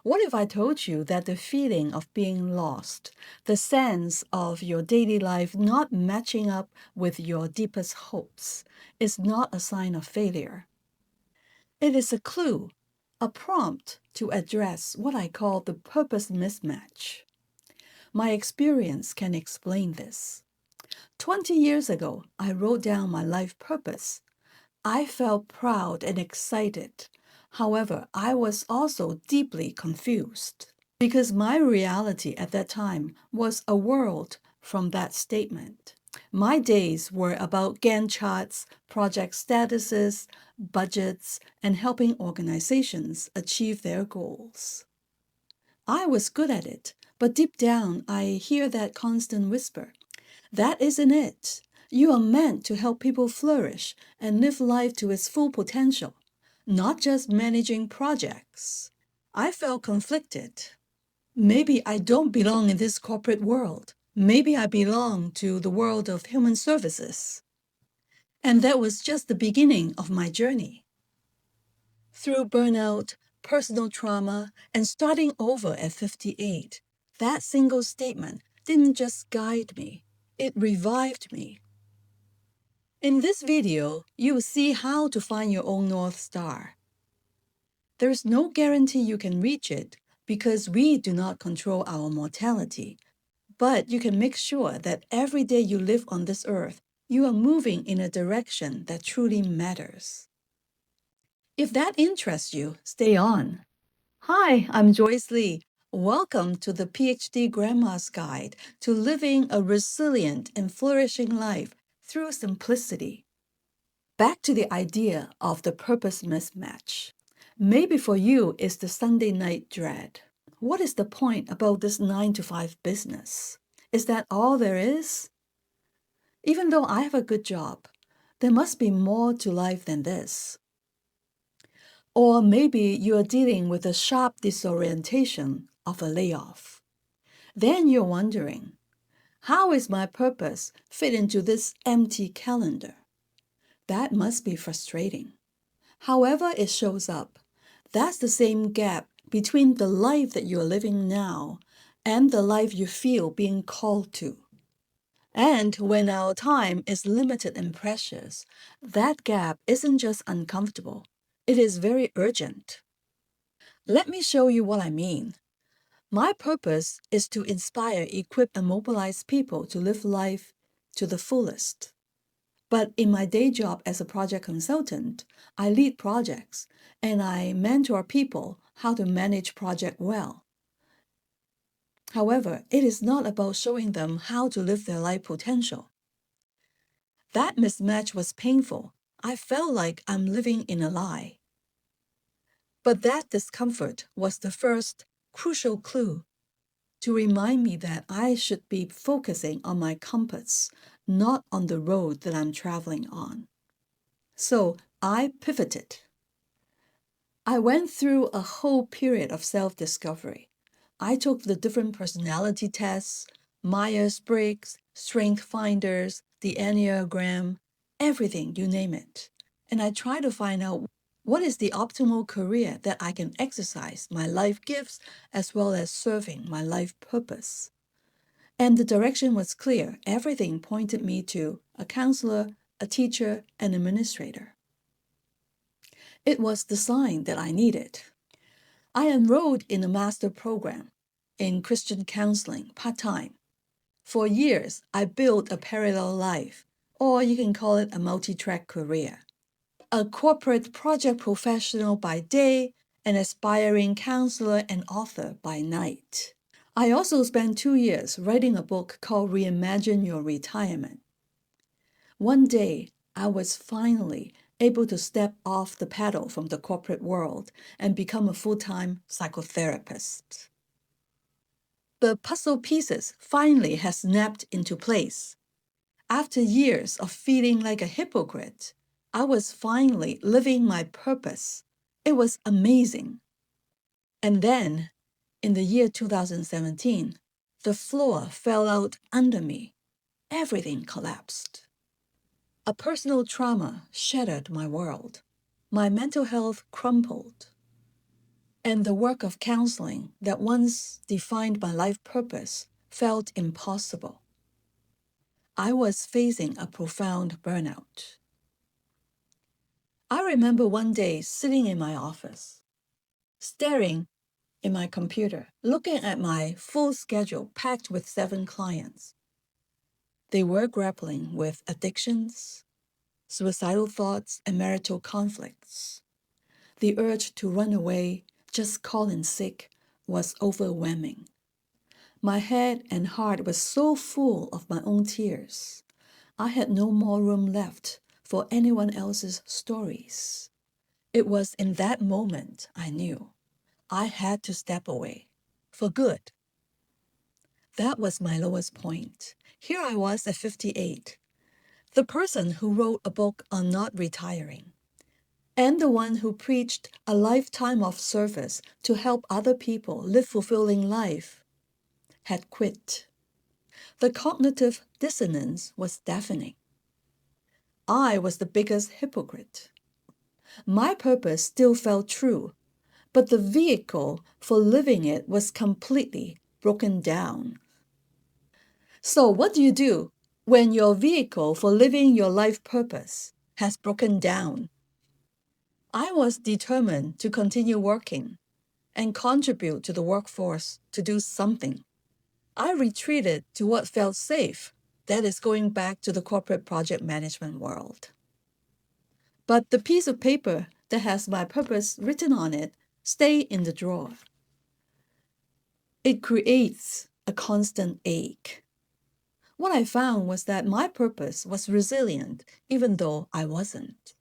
What if I told you that the feeling of being lost, the sense of your daily life not matching up with your deepest hopes, is not a sign of failure? It is a clue, a prompt to address what I call the purpose mismatch. My experience can explain this. 20 years ago, I wrote down my life purpose. I felt proud and excited. However, I was also deeply confused because my reality at that time was a world from that statement. My days were about Gantt charts, project statuses, budgets, and helping organizations achieve their goals. I was good at it, but deep down I hear that constant whisper. That isn't it. You are meant to help people flourish and live life to its full potential, not just managing projects. I felt conflicted. Maybe I don't belong in this corporate world. Maybe I belong to the world of human services. And that was just the beginning of my journey. Through burnout, personal trauma, and starting over at 58, that single statement didn't just guide me, it revived me. In this video, you will see how to find your own North Star. There's no guarantee you can reach it because we do not control our mortality, but you can make sure that every day you live on this earth, you are moving in a direction that truly matters. If that interests you, stay on. Hi, I'm Joyce Lee. Welcome to the PhD Grandma's Guide to Living a Resilient and Flourishing Life through Simplicity. Back to the idea of the purpose mismatch. Maybe for you, it's the Sunday night dread. What is the point about this 9 to 5 business? Is that all there is? Even though I have a good job, there must be more to life than this. Or maybe you are dealing with the sharp disorientation of a layoff. Then you're wondering, how is my purpose fit into this empty calendar? That must be frustrating. However it shows up, that's the same gap between the life that you're living now and the life you feel being called to. And when our time is limited and precious, that gap isn't just uncomfortable, it is very urgent. Let me show you what I mean. My purpose is to inspire, equip, and mobilize people to live life to the fullest. But in my day job as a project consultant, I lead projects and I mentor people how to manage projects well. However, it is not about showing them how to live their life potential. That mismatch was painful. I felt like I'm living in a lie. But that discomfort was the first crucial clue to remind me that I should be focusing on my compass, not on the road that I'm traveling on. So I pivoted. I went through a whole period of self-discovery. I took the different personality tests, Myers-Briggs, Strength Finders, the Enneagram, everything, you name it. And I tried to find out what is the optimal career that I can exercise my life gifts as well as serving my life purpose. And the direction was clear. Everything pointed me to a counselor, a teacher, an administrator. It was the sign that I needed. I enrolled in a master program in Christian counseling part-time. For years, I built a parallel life, or you can call it a multi-track career. A corporate project professional by day, an aspiring counselor and author by night. I also spent 2 years writing a book called Reimagine Your Retirement. One day, I was finally able to step off the pedal from the corporate world and become a full-time psychotherapist. The puzzle pieces finally has snapped into place. After years of feeling like a hypocrite, I was finally living my purpose. It was amazing. And then, in the year 2017, the floor fell out under me. Everything collapsed. A personal trauma shattered my world. My mental health crumpled. And the work of counseling that once defined my life purpose felt impossible. I was facing a profound burnout. I remember one day sitting in my office, staring in my computer, looking at my full schedule packed with 7 clients. They were grappling with addictions, suicidal thoughts, and marital conflicts. The urge to run away, just call in sick, was overwhelming. My head and heart were so full of my own tears. I had no more room left for anyone else's stories. It was in that moment I knew I had to step away for good. That was my lowest point. Here I was at 58, the person who wrote a book on not retiring, and the one who preached a lifetime of service to help other people live fulfilling life, had quit. The cognitive dissonance was deafening. I was the biggest hypocrite. My purpose still felt true, but the vehicle for living it was completely broken down. So, what do you do when your vehicle for living your life purpose has broken down? I was determined to continue working and contribute to the workforce to do something. I retreated to what felt safe, that is, going back to the corporate project management world. But the piece of paper that has my purpose written on it stayed in the drawer. It creates a constant ache. What I found was that my purpose was resilient, even though I wasn't.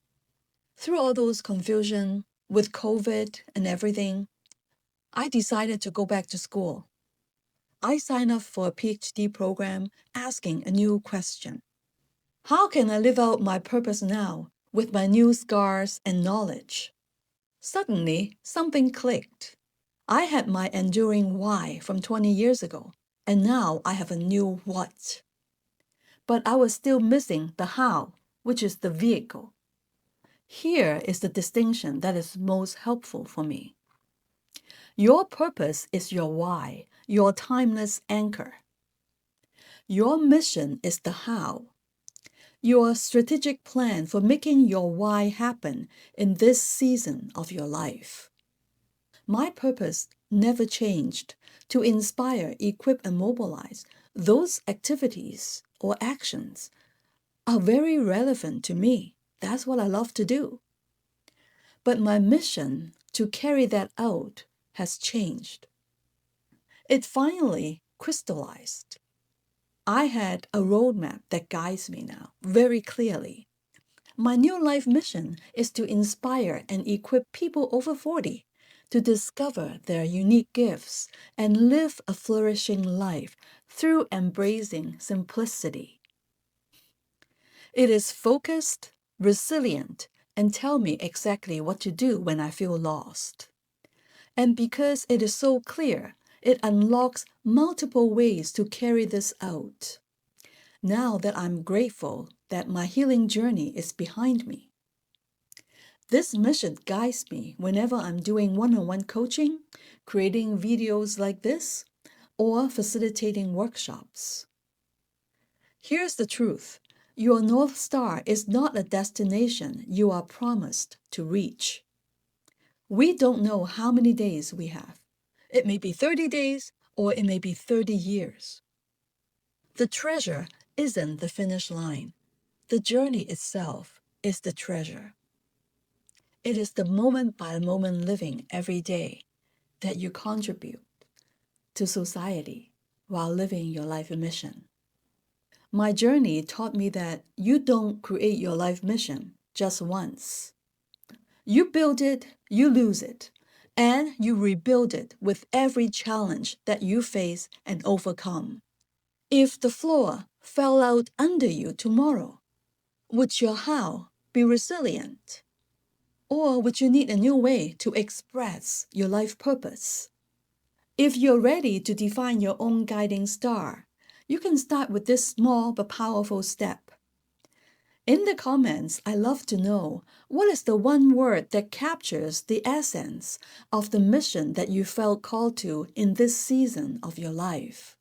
Through all those confusion with COVID and everything, I decided to go back to school. I signed up for a PhD program asking a new question. How can I live out my purpose now with my new scars and knowledge? Suddenly, something clicked. I had my enduring why from 20 years ago, and now I have a new what. But I was still missing the how, which is the vehicle. Here is the distinction that is most helpful for me. Your purpose is your why, your timeless anchor. Your mission is the how, your strategic plan for making your why happen in this season of your life. My purpose never changed: to inspire, equip, and mobilize. Those activities or actions are very relevant to me. That's what I love to do. But my mission to carry that out has changed. It finally crystallized. I had a roadmap that guides me now very clearly. My new life mission is to inspire and equip people over 40 to discover their unique gifts and live a flourishing life through embracing simplicity. It is focused, resilient, and tell me exactly what to do when I feel lost. And because it is so clear, it unlocks multiple ways to carry this out. Now that I'm grateful that my healing journey is behind me, this mission guides me whenever I'm doing one-on-one coaching, creating videos like this, or facilitating workshops. Here's the truth. Your North Star is not a destination you are promised to reach. We don't know how many days we have. It may be 30 days or it may be 30 years. The treasure isn't the finish line. The journey itself is the treasure. It is the moment by moment living every day that you contribute to society while living your life mission. My journey taught me that you don't create your life mission just once. You build it, you lose it, and you rebuild it with every challenge that you face and overcome. If the floor fell out under you tomorrow, would your how be resilient? Or would you need a new way to express your life purpose? If you're ready to define your own guiding star, you can start with this small but powerful step. In the comments, I love to know, what is the one word that captures the essence of the mission that you felt called to in this season of your life?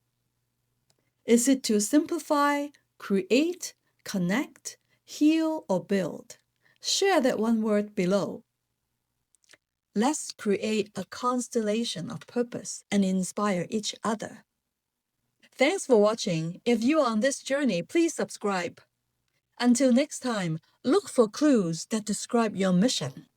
Is it to simplify, create, connect, heal, or build? Share that one word below. Let's create a constellation of purpose and inspire each other. Thanks for watching. If you are on this journey, please subscribe. Until next time, look for clues that describe your mission.